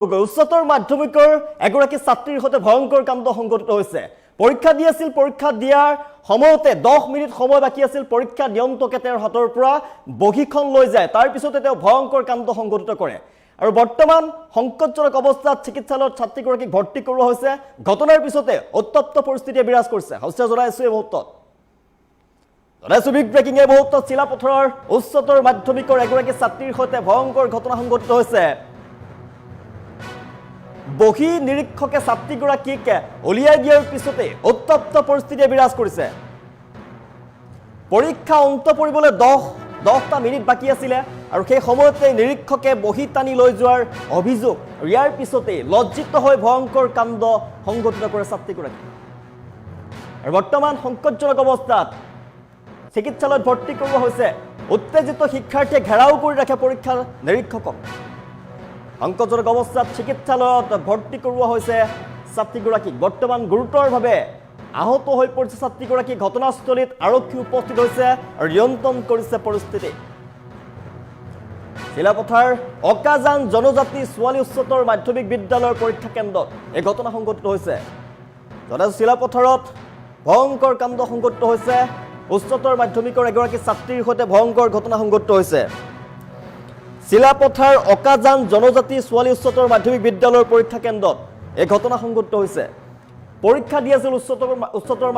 উচ্চতৰ মাধ্যমিকৰ এগৰাকী ছাত্ৰীৰ সৈতে ভয়ংকৰ কাণ্ড সংঘটিত হৈছে। পৰীক্ষা দি আছিল, পৰীক্ষা দিয়াৰ সময়তে 10 মিনিট সময় বাকী আছিল, পৰীক্ষা নিয়ন্ত্ৰকে তেওঁৰ হাতৰ পৰা বহীখন লৈ যায়। তাৰ পিছতে তেওঁ ভয়ংকৰ কাণ্ড সংঘটিত কৰে আৰু বৰ্তমান সংকটজনক অৱস্থাত চিকিৎসালয়ত ছাত্ৰীগৰাকীক ভৰ্তি কৰোৱা হৈছে। ঘটনাৰ পিছতে উত্তপ্ত পৰিস্থিতিয়ে বিৰাজ কৰিছে। হস্তে জনাইছো এই মুহূৰ্তত বিগ ব্ৰেকিং এই মুহূৰ্তত চিলাপথাৰৰ উচ্চতৰ মাধ্যমিকৰ এগৰাকী ছাত্ৰীৰ সৈতে ভয়ংকৰ ঘটনা সংঘটিত হৈছে। বহি নিৰীক্ষকে ছাত্ৰীগৰাকীক উলিয়াই দিয়াৰ পিছতে উত্তপ্ত পৰিস্থিতিয়ে বিৰাজ কৰিছে। পৰীক্ষা অন্ত পৰিবলৈ 10টা মিনিট বাকী আছিলে আৰু সেই সময়তে নিৰীক্ষকে বহি টানি লৈ যোৱাৰ অভিযোগ। ইয়াৰ পিছতে লজ্জিত হৈ ভয়ংকৰ কাণ্ড সংঘটিত কৰে ছাত্ৰীগৰাকী। আৰু বৰ্তমান সংকটজনক অৱস্থাত চিকিৎসালয়ত ভৰ্তি কৰোৱা হৈছে। উত্তেজিত শিক্ষাৰ্থীয়ে ঘেৰাও কৰি ৰাখে পৰীক্ষা নিৰীক্ষকক। সংকটজনক অৱস্থাত চিকিৎসালয়ত ভৰ্তি কৰোৱা হৈছে ছাত্ৰীগৰাকীক। বৰ্তমান গুৰুতৰভাৱে আহত হৈ পৰিছে ছাত্ৰীগৰাকী। ঘটনাস্থলীত আৰক্ষী উপস্থিত হৈছে আৰু নিয়ন্ত্ৰণ কৰিছে পৰিস্থিতি। চিলাপথাৰ অকাজান জনজাতি ছোৱালী উচ্চতৰ মাধ্যমিক বিদ্যালয়ৰ পৰীক্ষা কেন্দ্ৰত এই ঘটনা সংঘটিত হৈছে। চিলাপথাৰত ভয়ংকৰ কাণ্ড সংঘটিত হৈছে। উচ্চতৰ মাধ্যমিকৰ এগৰাকী ছাত্ৰীৰ সৈতে ভয়ংকৰ ঘটনা সংঘটিত হৈছে। চিলাপথাৰ অকাজান জনজাতি ছোৱালী উচ্চতৰ মাধ্যমিক বিদ্যালয়ৰ পৰীক্ষা কেন্দ্ৰত এই ঘটনা সংঘটিত হৈছে। পৰীক্ষা দি আছিল উচ্চতৰ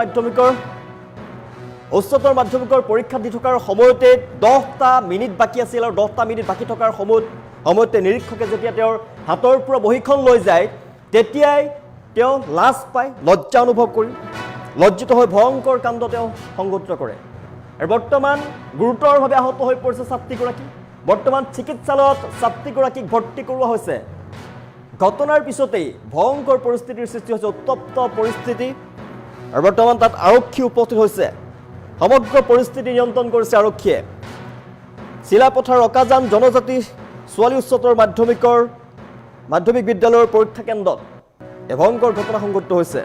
মাধ্যমিকৰ পৰীক্ষা দি থকাৰ সময়তে 10টা মিনিট বাকী আছিল আৰু 10টা মিনিট বাকী থকাৰ সময়তে নিৰীক্ষকে যেতিয়া তেওঁৰ হাতৰ পৰা বহীখন লৈ যায়, তেতিয়াই তেওঁ লাজ পায়, লজ্জা অনুভৱ কৰি লজ্জিত হৈ ভয়ংকৰ কাণ্ড তেওঁ সংঘটিত কৰে। আৰু বৰ্তমান গুৰুতৰভাৱে আহত হৈ পৰিছে ছাত্ৰীগৰাকী। বৰ্তমান চিকিৎসালয়ত ছাত্ৰীগৰাকীক ভৰ্তি কৰোৱা হৈছে। ঘটনাৰ পিছতেই ভয়ংকৰ পৰিস্থিতিৰ সৃষ্টি হৈছে, উত্তপ্ত পৰিস্থিতি। আৰু বৰ্তমান তাত আৰক্ষী উপস্থিত হৈছে। সমগ্ৰ পৰিস্থিতি নিয়ন্ত্ৰণ কৰিছে আৰক্ষীয়ে। চিলাপথাৰ অকাজান জনজাতি ছোৱালী উচ্চতৰ মাধ্যমিক বিদ্যালয়ৰ পৰীক্ষা কেন্দ্ৰত এই ভয়ংকৰ ঘটনা সংঘটিত হৈছে।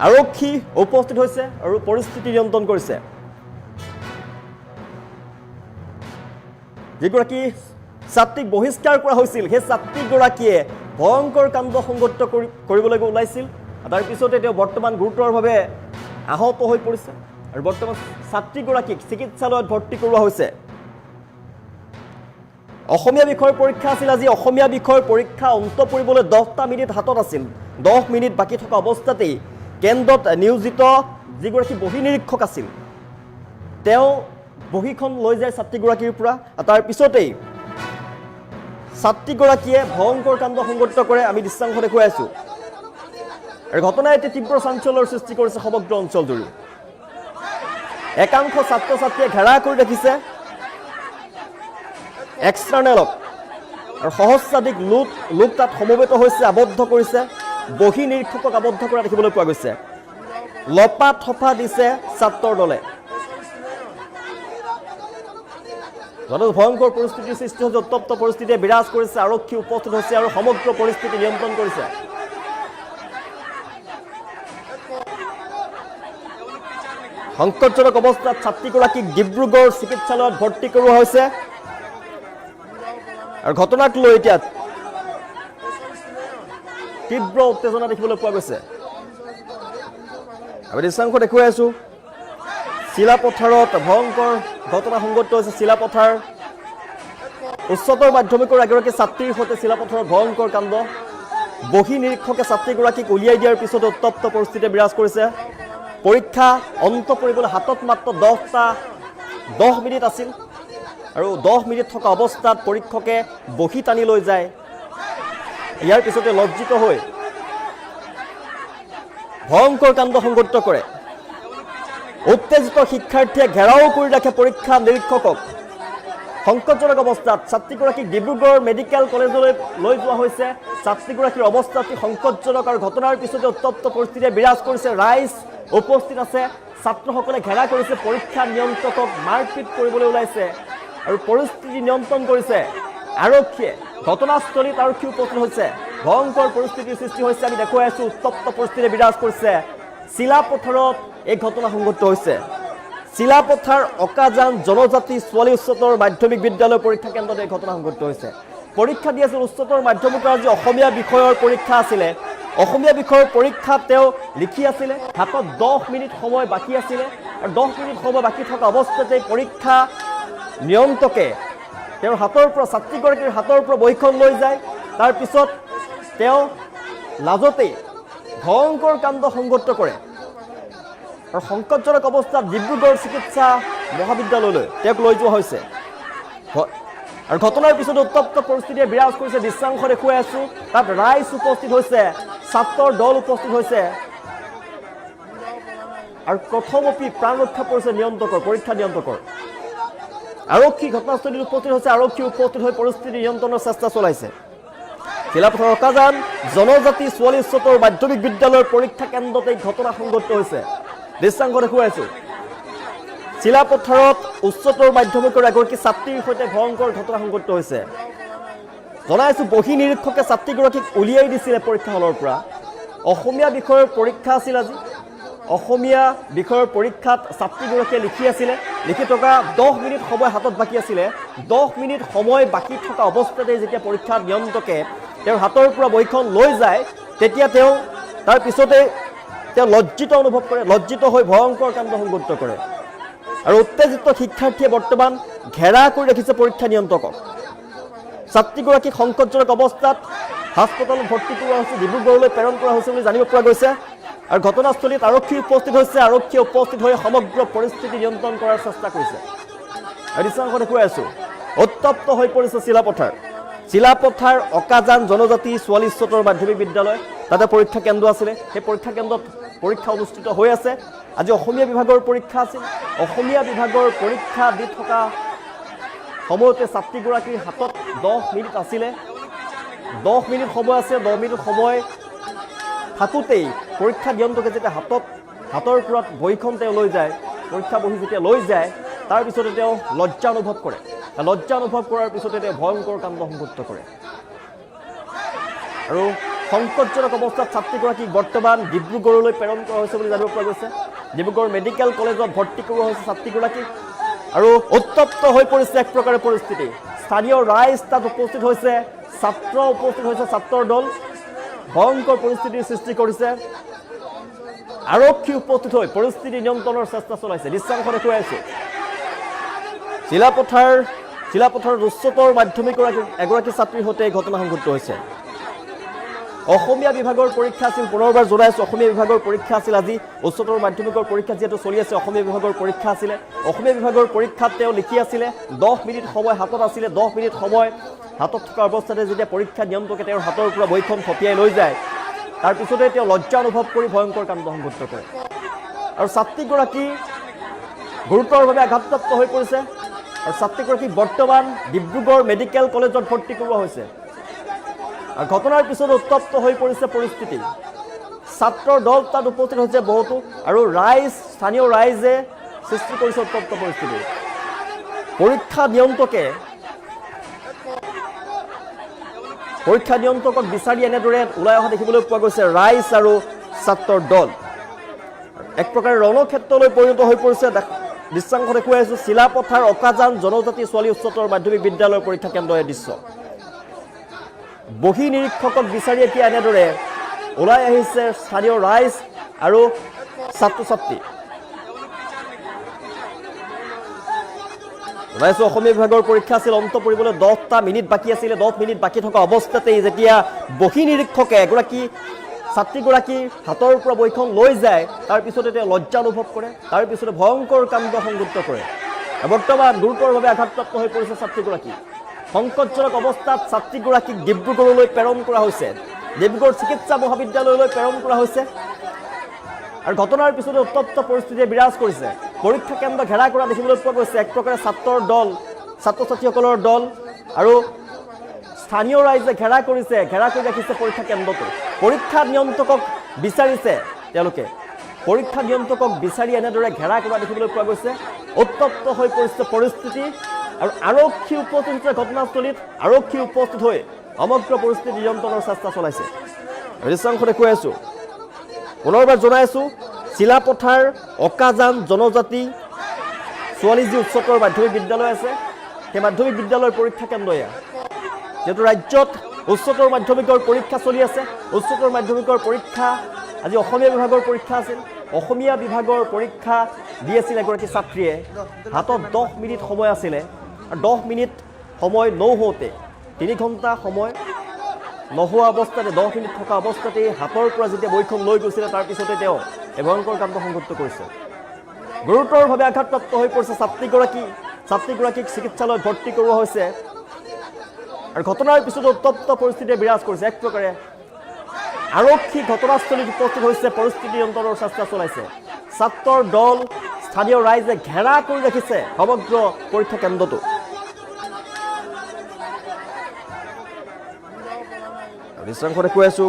আৰক্ষী উপস্থিত হৈছে আৰু পৰিস্থিতি নিয়ন্ত্ৰণ কৰিছে। যিগৰাকী ছাত্ৰীক বহিষ্কাৰ কৰা হৈছিল, সেই ছাত্ৰীগৰাকীয়ে ভয়ংকৰ কাণ্ড সংঘটিত কৰিবলৈ ওলাইছিল। তাৰ পিছতে তেওঁ বৰ্তমান গুৰুতৰভাৱে আহত হৈ পৰিছে আৰু বৰ্তমান ছাত্ৰীগৰাকীক চিকিৎসালয়ত ভৰ্তি কৰোৱা হৈছে। অসমীয়া বিষয়ৰ পৰীক্ষা আছিল আজি। অসমীয়া বিষয়ৰ পৰীক্ষা অন্ত পৰিবলৈ 10টা মিনিট হাতত আছিল। 10 মিনিট বাকী থকা অৱস্থাতেই কেন্দ্ৰত নিয়োজিত যিগৰাকী বহি নিৰীক্ষক আছিল, তেওঁ বহীখন লৈ যায় ছাত্ৰীগৰাকীৰ পৰা। তাৰ পিছতেই ছাত্ৰীগৰাকীয়ে ভয়ংকৰ কাণ্ড সংঘটিত কৰে। আমি দৃশ্যাংশ দেখুৱাই আছো। আৰু ঘটনাই এতিয়া তীব্ৰ চাঞ্চল্যৰ সৃষ্টি কৰিছে সমগ্ৰ অঞ্চলজুৰি। একাংশ ছাত্ৰ ছাত্ৰীয়ে ঘেৰা কৰি ৰাখিছে এক্সটাৰ্নেলক আৰু সহস্ৰাধিক লোক তাত সমবেত হৈছে, আবদ্ধ কৰিছে। বহি নিৰীক্ষকক আবদ্ধ কৰা দেখিবলৈ পোৱা গৈছে। লপা থপা দিছে ছাত্ৰৰ দলে। ভয়ংকৰ পৰিস্থিতিৰ সৃষ্টি হৈছে, উত্তপ্ত পৰিস্থিতিয়ে বিৰাজ কৰিছে। আৰক্ষী উপস্থিত হৈছে আৰু সমগ্ৰ পৰিস্থিতি নিয়ন্ত্ৰণ কৰিছে। সংকটজনক অৱস্থাত ছাত্ৰীগৰাকীক ডিব্ৰুগড় চিকিৎসালয়ত ভৰ্তি কৰোৱা হৈছে। আৰু ঘটনাক লৈ এতিয়া তীব্ৰ উত্তেজনা দেখিবলৈ পোৱা গৈছে। আমি দৃশ্যাংশ দেখুৱাই আছো। চিলাপথাৰত ভয়ংকৰ ঘটনা সংঘটিত হৈছে। চিলাপথাৰ উচ্চতৰ মাধ্যমিকৰ এগৰাকী ছাত্ৰীৰ সৈতে চিলাপথাৰত ভয়ংকৰ কাণ্ড। বহি নিৰীক্ষকে ছাত্ৰীগৰাকীক উলিয়াই দিয়াৰ পিছতে উত্তপ্ত পৰিস্থিতিয়ে বিৰাজ কৰিছে। পৰীক্ষা অন্ত পৰিবলৈ হাতত মাত্ৰ 10 মিনিট আছিল আৰু 10 মিনিট থকা অৱস্থাত পৰীক্ষকে বহি টানি লৈ যায়। ইয়াৰ পিছতে লজ্জিত হৈ ভয়ংকৰ কাণ্ড সংঘটিত কৰে। উত্তেজিত শিক্ষাৰ্থীয়ে ঘেৰাও কৰি ৰাখে পৰীক্ষা নিৰীক্ষকক। সংকটজনক অৱস্থাত ছাত্ৰীগৰাকীক ডিব্ৰুগড় মেডিকেল কলেজলৈ লৈ যোৱা হৈছে। ছাত্ৰীগৰাকীৰ অৱস্থা অতি সংকটজনক আৰু ঘটনাৰ পিছতে উত্তপ্ত পৰিস্থিতিয়ে বিৰাজ কৰিছে। ৰাইজ উপস্থিত আছে, ছাত্ৰসকলে ঘেৰা কৰিছে। পৰীক্ষা নিয়ন্ত্ৰকক মাৰপিট কৰিবলৈ ওলাইছে আৰু পৰিস্থিতি নিয়ন্ত্ৰণ কৰিছে আৰক্ষীয়ে। ঘটনাস্থলীত আৰক্ষী উপস্থিত হৈছে। ভয়ংকৰ পৰিস্থিতিৰ সৃষ্টি হৈছে। আমি দেখুৱাই আছো, উত্তপ্ত পৰিস্থিতিয়ে বিৰাজ কৰিছে। চিলাপথাৰত এই ঘটনা সংঘটিত হৈছে। চিলাপথাৰ অকাজান জনজাতি ছোৱালী উচ্চতৰ মাধ্যমিক বিদ্যালয় পৰীক্ষা কেন্দ্ৰত এই ঘটনা সংঘটিত হৈছে। পৰীক্ষা দি আছিল উচ্চতৰ মাধ্যমিকৰ আজি অসমীয়া বিষয়ৰ পৰীক্ষা আছিলে অসমীয়া বিষয়ৰ পৰীক্ষাত তেওঁ লিখি আছিলে হাতত 10 মিনিট সময় বাকি আছিলে আৰু 10 মিনিট সময় বাকি থকা অৱস্থাতে পৰীক্ষা নিয়ন্ত্ৰকে তেওঁৰ হাতৰ পৰা ছাত্ৰীগৰাকীৰ হাতৰ পৰা বহিখন লৈ যায় তাৰ পিছত তেওঁ লাজতে ভয়ংকৰ কাণ্ড সংঘটিত কৰে আৰু সংকটজনক অৱস্থাত ডিব্ৰুগড় চিকিৎসা মহাবিদ্যালয়লৈ তেওঁক লৈ যোৱা হৈছে আৰু ঘটনাৰ পিছত উত্তপ্ত পৰিস্থিতিয়ে বিৰাজ কৰিছে দৃশ্যাংশ দেখুৱাই আছো তাত ৰাইজ উপস্থিত হৈছে ছাত্ৰৰ দল উপস্থিত হৈছে আৰু প্ৰথমপি প্ৰাণ ৰক্ষা কৰিছে নিয়ন্ত্ৰকৰ পৰীক্ষা নিয়ন্ত্ৰকৰ আৰক্ষী ঘটনাস্থলীত উপস্থিত হৈছে আৰক্ষী উপস্থিত হৈ পৰিস্থিতি নিয়ন্ত্ৰণৰ চেষ্টা চলাইছে চিলাপথাৰ অকাজান জনজাতি ছোৱালী উচ্চতৰ মাধ্যমিক বিদ্যালয়ৰ পৰীক্ষা কেন্দ্ৰতে ঘটনা সংঘটিত হৈছে দৃশ্যাংশ দেখুৱাইছো চিলাপথাৰত উচ্চতৰ মাধ্যমিকৰ এগৰাকী ছাত্ৰীৰ সৈতে ভয়ংকৰ ঘটনা সংঘটিত হৈছে জনাইছো বহি নিৰীক্ষকে ছাত্ৰীগৰাকীক উলিয়াই দিছিলে পৰীক্ষা হলৰ পৰা অসমীয়া বিষয়ৰ পৰীক্ষা আছিল আজি অসমীয়া বিষয়ৰ পৰীক্ষাত ছাত্ৰীগৰাকীয়ে লিখি থকা 10 মিনিট সময় হাতত বাকি আছিলে 10 মিনিট সময় বাকি থকা অৱস্থাতে যেতিয়া পৰীক্ষা নিয়ন্ত্ৰকে তেওঁৰ হাতৰ পৰা বহিখন লৈ যায় তেতিয়া তেওঁ তাৰ পিছতে তেওঁ লজ্জিত অনুভৱ কৰে লজ্জিত হৈ ভয়ংকৰ কাণ্ড সংঘটিত কৰে আৰু উত্তেজিত শিক্ষাৰ্থীয়ে বৰ্তমান ঘেৰা কৰি ৰাখিছে পৰীক্ষা নিয়ন্ত্ৰকক ছাত্ৰীগৰাকীক সংকটজনক অৱস্থাত হাস্পতালত ভৰ্তি কৰোৱা হৈছে ডিব্ৰুগড়লৈ প্ৰেৰণ কৰা হৈছে বুলি জানিব পৰা গৈছে আৰু ঘটনাস্থলীত আৰক্ষী উপস্থিত হৈছে আৰক্ষীয়ে উপস্থিত হৈ সমগ্ৰ পৰিস্থিতি নিয়ন্ত্ৰণ কৰাৰ চেষ্টা কৰিছে দৃশ্যাংশ দেখুৱাই আছো উত্তপ্ত হৈ পৰিছে চিলাপথাৰ অকাজান জনজাতি ছোৱালী উচ্চতৰ মাধ্যমিক বিদ্যালয় তাতে পৰীক্ষা কেন্দ্ৰ আছিলে সেই পৰীক্ষা কেন্দ্ৰত পৰীক্ষা অনুষ্ঠিত হৈ আছে আজি অসমীয়া বিভাগৰ পৰীক্ষা আছিল অসমীয়া বিভাগৰ পৰীক্ষা দি থকা সময়তে ছাত্ৰীগৰাকীৰ হাতত 10 মিনিট আছিলে 10 মিনিট সময় আছে 10 মিনিট সময় থাকোঁতেই পৰীক্ষা নিয়ন্ত্ৰকে যেতিয়া হাতৰ পৰা বহিখন তেওঁ লৈ যায় পৰীক্ষা বহি যেতিয়া লৈ যায় তাৰ পিছতে তেওঁ লজ্জা অনুভৱ কৰে লজ্জা অনুভৱ কৰাৰ পিছতে তেওঁ ভয়ংকৰ কাণ্ড সংঘটিত কৰে আৰু সংকটজনক অৱস্থাত ছাত্ৰীগৰাকীক বৰ্তমান ডিব্ৰুগড়লৈ প্ৰেৰণ কৰা হৈছে বুলি জানিব পৰা গৈছে ডিব্ৰুগড় মেডিকেল কলেজত ভৰ্তি কৰোৱা হৈছে ছাত্ৰীগৰাকীক আৰু উত্তপ্ত হৈ পৰিছে এক প্ৰকাৰে পৰিস্থিতি স্থানীয় ৰাইজ তাত উপস্থিত হৈছে ছাত্ৰ উপস্থিত হৈছে ছাত্ৰৰ দল ভয়ংকৰ পৰিস্থিতিৰ সৃষ্টি কৰিছে আৰক্ষী উপস্থিত হৈ পৰিস্থিতি নিয়ন্ত্ৰণৰ চেষ্টা চলাইছে দৃশ্যাংশ দেখুৱাই আছে চিলাপথাৰ উচ্চতৰ মাধ্যমিকৰ এগৰাকী ছাত্ৰীৰ সৈতে ঘটনা সংঘটিত হৈছে অসমীয়া বিভাগৰ পৰীক্ষা আছিল পুনৰবাৰ জনাইছো অসমীয়া বিভাগৰ পৰীক্ষা আছিল আজি উচ্চতৰ মাধ্যমিকৰ পৰীক্ষা যেহেতু চলি আছে অসমীয়া বিভাগৰ পৰীক্ষা আছিলে অসমীয়া বিভাগৰ পৰীক্ষাত তেওঁ লিখি আছিলে 10 মিনিট সময় হাতত আছিলে 10 মিনিট সময় হাতত থকা অৱস্থাতে যেতিয়া পৰীক্ষা নিয়ন্ত্ৰকে তেওঁৰ হাতৰ পৰা বহিখন থপিয়াই লৈ যায় তাৰ পিছতে তেওঁ লজ্জা অনুভৱ কৰি ভয়ংকৰ কাণ্ড সংঘটিত কৰে আৰু ছাত্ৰীগৰাকী গুৰুতৰভাৱে আঘাতপ্ৰাপ্ত হৈ পৰিছে আৰু ছাত্ৰীগৰাকীক বৰ্তমান ডিব্ৰুগড় মেডিকেল কলেজত ভৰ্তি কৰোৱা হৈছে আৰু ঘটনাৰ পিছত উত্তপ্ত হৈ পৰিছে পৰিস্থিতি ছাত্ৰৰ দল তাত উপস্থিত হৈছে বহুতো আৰু স্থানীয় ৰাইজে সৃষ্টি কৰিছে উত্তপ্ত পৰিস্থিতি পৰীক্ষা নিয়ন্ত্ৰকক বিচাৰি এনেদৰে ওলাই অহা দেখিবলৈ পোৱা গৈছে ৰাইজ আৰু ছাত্ৰৰ দল এক প্ৰকাৰে ৰণক্ষেত্ৰলৈ পৰিণত হৈ পৰিছে দৃশ্যাংশ দেখুৱাই আছো চিলাপথাৰ অকাজান জনজাতি ছোৱালী উচ্চতৰ মাধ্যমিক বিদ্যালয়ৰ পৰীক্ষা কেন্দ্ৰৰ দৃশ্য বহি নিৰীক্ষকক বিচাৰি এতিয়া এনেদৰে ওলাই আহিছে স্থানীয় ৰাইজ আৰু ছাত্ৰ ছাত্ৰী জনাইছো অসমীয়া বিভাগৰ পৰীক্ষা আছিল অন্ত পৰিবলৈ 10টা মিনিট বাকী আছিলে 10 মিনিট বাকী থকা অৱস্থাতেই যেতিয়া বহি নিৰীক্ষকে এগৰাকী ছাত্ৰীগৰাকীৰ হাতৰ পৰা বহিখন লৈ যায় তাৰ পিছতে তেওঁ লজ্জা অনুভৱ কৰে তাৰ পিছতে ভয়ংকৰ কাণ্ড সংঘটিত কৰে বৰ্তমান গুৰুতৰভাৱে আঘাতপ্ৰাপ্ত হৈ পৰিছে ছাত্ৰীগৰাকী সংকটজনক অৱস্থাত ছাত্ৰীগৰাকীক ডিব্ৰুগড়লৈ প্ৰেৰণ কৰা হৈছে ডিব্ৰুগড় চিকিৎসা মহাবিদ্যালয়লৈ প্ৰেৰণ কৰা হৈছে আৰু ঘটনাৰ পিছতে উত্তপ্ত পৰিস্থিতিয়ে বিৰাজ কৰিছে পৰীক্ষা কেন্দ্ৰ ঘেৰা কৰা দেখিবলৈ পোৱা গৈছে এক প্ৰকাৰে ছাত্ৰৰ দল ছাত্ৰ ছাত্ৰীসকলৰ দল আৰু স্থানীয় ৰাইজে ঘেৰা কৰি ৰাখিছে পৰীক্ষা কেন্দ্ৰটো পৰীক্ষা নিয়ন্ত্ৰকক বিচাৰিছে তেওঁলোকে পৰীক্ষা নিয়ন্ত্ৰকক বিচাৰি এনেদৰে ঘেৰা কৰা দেখিবলৈ পোৱা গৈছে উত্তপ্ত হৈ পৰিছে পৰিস্থিতি আৰু আৰক্ষী উপস্থিত হৈছে ঘটনাস্থলীত আৰক্ষী উপস্থিত হৈ সমগ্ৰ পৰিস্থিতি নিয়ন্ত্ৰণৰ চেষ্টা চলাইছে দৃশ্যাংশ দেখুৱাই আছো পুনৰবাৰ জনাইছো চিলাপথাৰ অকাজান জনজাতি ছোৱালী যি উচ্চতৰ মাধ্যমিক বিদ্যালয় আছে সেই মাধ্যমিক বিদ্যালয়ৰ পৰীক্ষা কেন্দ্ৰ যেহেতু ৰাজ্যত উচ্চতৰ মাধ্যমিকৰ পৰীক্ষা চলি আছে, উচ্চতৰ মাধ্যমিকৰ পৰীক্ষা আজি অসমীয়া বিভাগৰ পৰীক্ষা আছিল। অসমীয়া বিভাগৰ পৰীক্ষা দি আছিল এগৰাকী ছাত্ৰীয়ে, হাতত 10 মিনিট সময় আছিলে আৰু 10 মিনিট সময় নহওঁতে 3 ঘণ্টা সময় নোহোৱা অৱস্থাতে 10 মিনিট থকা অৱস্থাতেই হাতৰ পৰা যেতিয়া বহীখন লৈ গৈছিলে তাৰপিছতে তেওঁ এই ভয়ংকৰ কাণ্ড সংঘটিত কৰিছে। গুৰুতৰভাৱে আঘাতপ্ৰাপ্ত হৈ পৰিছে ছাত্ৰীগৰাকীক চিকিৎসালয়ত ভৰ্তি কৰোৱা হৈছে আৰু ঘটনাৰ পিছতো উত্তপ্ত পৰিস্থিতিয়ে বিৰাজ কৰিছে। এক প্ৰকাৰে আৰক্ষী ঘটনাস্থলীত উপস্থিত হৈছে, পৰিস্থিতি নিয়ন্ত্ৰণৰ চেষ্টা চলাইছে। ছাত্ৰৰ দল, স্থানীয় ৰাইজে ঘেৰা কৰি ৰাখিছে সমগ্ৰ পৰীক্ষা কেন্দ্ৰটো। বিশৃংখলে কৈ আছো,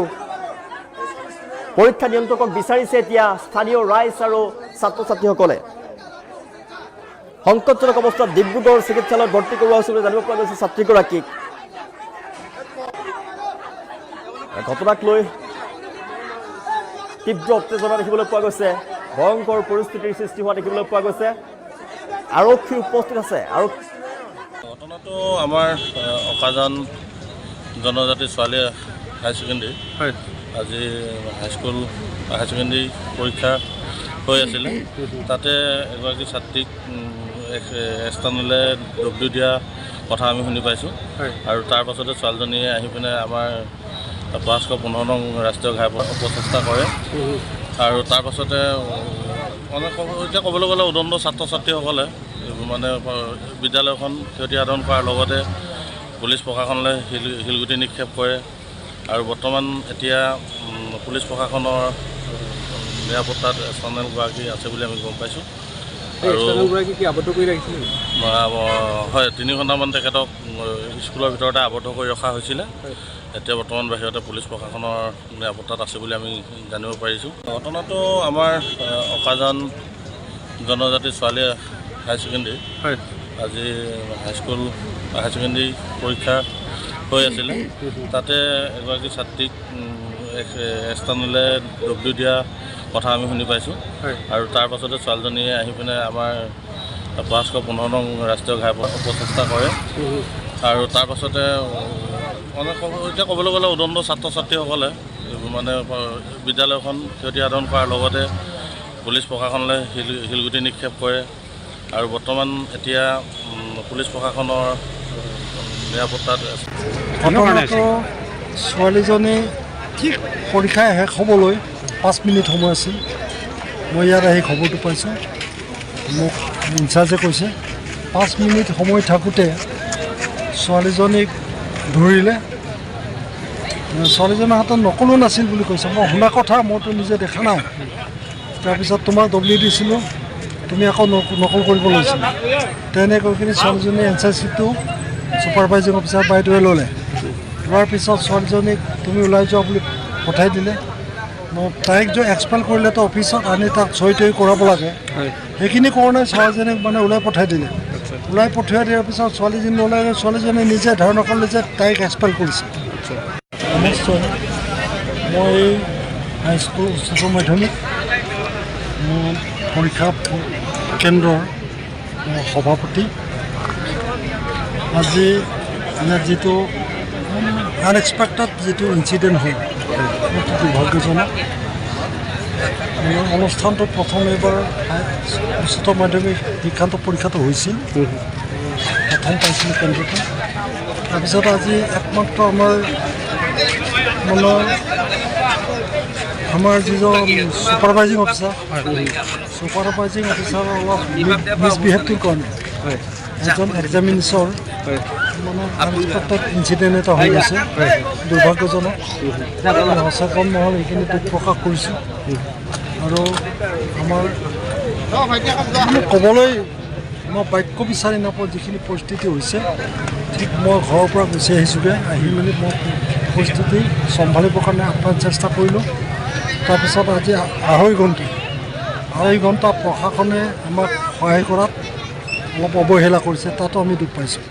পৰীক্ষা নিয়ন্ত্ৰকক বিচাৰিছে এতিয়া স্থানীয় ৰাইজ আৰু ছাত্ৰ ছাত্ৰীসকলে। সংকটজনক অৱস্থাত ডিব্ৰুগড় চিকিৎসালয়ত ভৰ্তি কৰোৱা হৈছে বুলি জানিব পৰা গৈছে ছাত্ৰীগৰাকীক। ঘটনাক লৈ তীব্ৰ উত্তেজনা দেখিবলৈ পোৱা গৈছে, ভয়ংকৰ পৰিস্থিতিৰ সৃষ্টি হোৱা দেখিবলৈ পোৱা গৈছে। আৰক্ষী উপস্থিত আছে। আৰু ঘটনাটো আমাৰ অকাজান জনজাতি ছোৱালী হাই ছেকেণ্ডেৰী, আজি হাইস্কুল হাই ছেকেণ্ডেৰী পৰীক্ষা হৈ আছিলে। তাতে এগৰাকী ছাত্ৰীক স্থানলৈ ডুবি দিয়া কথা আমি শুনি পাইছোঁ আৰু তাৰ পাছতে ছোৱালীজনীয়ে আহি পিনে আমাৰ 515 নং ৰাষ্ট্ৰীয় ঘাইপথ প্ৰচেষ্টা কৰে আৰু তাৰ পাছতে এতিয়া ক'বলৈ গ'লে উদণ্ড ছাত্ৰ ছাত্ৰীসকলে মানে বিদ্যালয়খন ক্ষতি সাধন কৰাৰ লগতে পুলিচ প্ৰশাসনলৈ শিলগুটি নিক্ষেপ কৰে আৰু বৰ্তমান এতিয়া পুলিচ প্ৰশাসনৰ নিৰাপত্তাত স্থানীয়গৰাকী আছে বুলি আমি গম পাইছোঁ। আৰু হয়, 3 ঘণ্টামান তেখেতক স্কুলৰ ভিতৰতে আবদ্ধ কৰি ৰখা হৈছিলে। এতিয়া বৰ্তমান বাহিৰতে পুলিচ প্ৰশাসনৰ নিৰাপত্তাত আছে বুলি আমি জানিব পাৰিছোঁ। ঘটনাটো আমাৰ অকাজান জনজাতি ছোৱালী হাই ছেকেণ্ডেৰী, আজি হাইস্কুল হাই ছেকেণ্ডেৰী পৰীক্ষা হৈ আছিলে। তাতে এগৰাকী ছাত্ৰীক স্থানলৈ ডুবি দিয়া কথা আমি শুনি পাইছোঁ আৰু তাৰ পাছতে ছোৱালীজনীয়ে আহি পিনে আমাৰ 515 নং ৰাষ্ট্ৰীয় ঘাইপথ প্ৰচেষ্টা কৰে আৰু তাৰ পাছতে এতিয়া ক'বলৈ গ'লে উদণ্ড ছাত্ৰ ছাত্ৰীসকলে মানে বিদ্যালয়খন ক্ষতি সাধন কৰাৰ লগতে পুলিচ প্ৰশাসনলৈ শিলগুটি নিক্ষেপ কৰে আৰু বৰ্তমান এতিয়া পুলিচ প্ৰশাসনৰ নিৰাপত্তাত ছোৱালীজনী ঠিক পৰীক্ষা শেষ হ'বলৈ 5 মিনিট সময় আছিল। মই ইয়াত আহি খবৰটো পাইছোঁ, মোক ইনচাৰ্জে কৈছে 5 মিনিট সময় থাকোঁতে ছোৱালীজনীক ধৰিলে। ছোৱালীজনীৰ হাতত নকলো নাছিল বুলি কৈছে। মই শুনা কথা, মইতো নিজে দেখা নাই। তাৰপিছত তোমাক ডব্লিউ দিছিলোঁ, তুমি আকৌ নকল কৰিব লৈছিলা। তেনেকৈ কিনি ছোৱালীজনী এনচাৰ চিটটো ছুপাৰভাইজিং অফিচাৰ বাইদেৱে ল'লে। লোৱাৰ পিছত ছোৱালীজনীক তুমি ওলাই যোৱা বুলি পঠাই দিলে। তাইক যে এক্সপেল কৰিলেতো অফিচত আনি তাক চহী তহী কৰাব লাগে, সেইখিনি কাৰণে ছোৱালীজনীক মানে ওলাই পঠাই দিলে। ওলাই পঠিয়াই দিয়াৰ পিছত ছোৱালীজনী ওলাই গৈ ছোৱালীজনী নিজে ধাৰণা কৰিলে যে তাইক এক্সপেল কৰিছে। মই হাইস্কুল উচ্চতৰ মাধ্যমিক পৰীক্ষা কেন্দ্ৰৰ সভাপতি। আজি ইয়াত যিটো আনএক্সপেক্টেড যিটো ইনচিডেণ্ট হ'ল, অতি দুৰ্ভাগ্যজনক। অনুষ্ঠানটোত প্ৰথম এইবাৰ উচ্চতৰ মাধ্যমিক শিক্ষান্ত পৰীক্ষাটো হৈছিল, প্ৰথম পাইছিলোঁ কেন্দ্ৰটো। তাৰপিছত আজি একমাত্ৰ আমাৰ যিজন ছুপাৰভাইজিং অফিচাৰ অলপ মিছবিহেভটোৰ কাৰণে এজন এক্সামিনেশ্যৰ মানে আনএক্সপেক্টেড ইনচিডেণ্ট এটা হৈ গৈছে, দুৰ্ভাগ্যজনক। সচেতন মহল এইখিনি দুখ প্ৰকাশ কৰিছোঁ আৰু আমাৰ ক'বলৈ মই বাক্য বিচাৰি নাপাওঁ যিখিনি পৰিস্থিতি হৈছে। ঠিক মই ঘৰৰ পৰা গুচি আহিছোঁগৈ, আহি মেলি মই পৰিস্থিতি চম্ভালিবৰ কাৰণে আপ্ৰাণ চেষ্টা কৰিলোঁ। তাৰপিছত আজি আঢ়ৈ ঘণ্টা প্ৰশাসনে আমাক সহায় কৰাত অলপ অৱহেলা কৰিছে, তাতো আমি দুখ পাইছোঁ।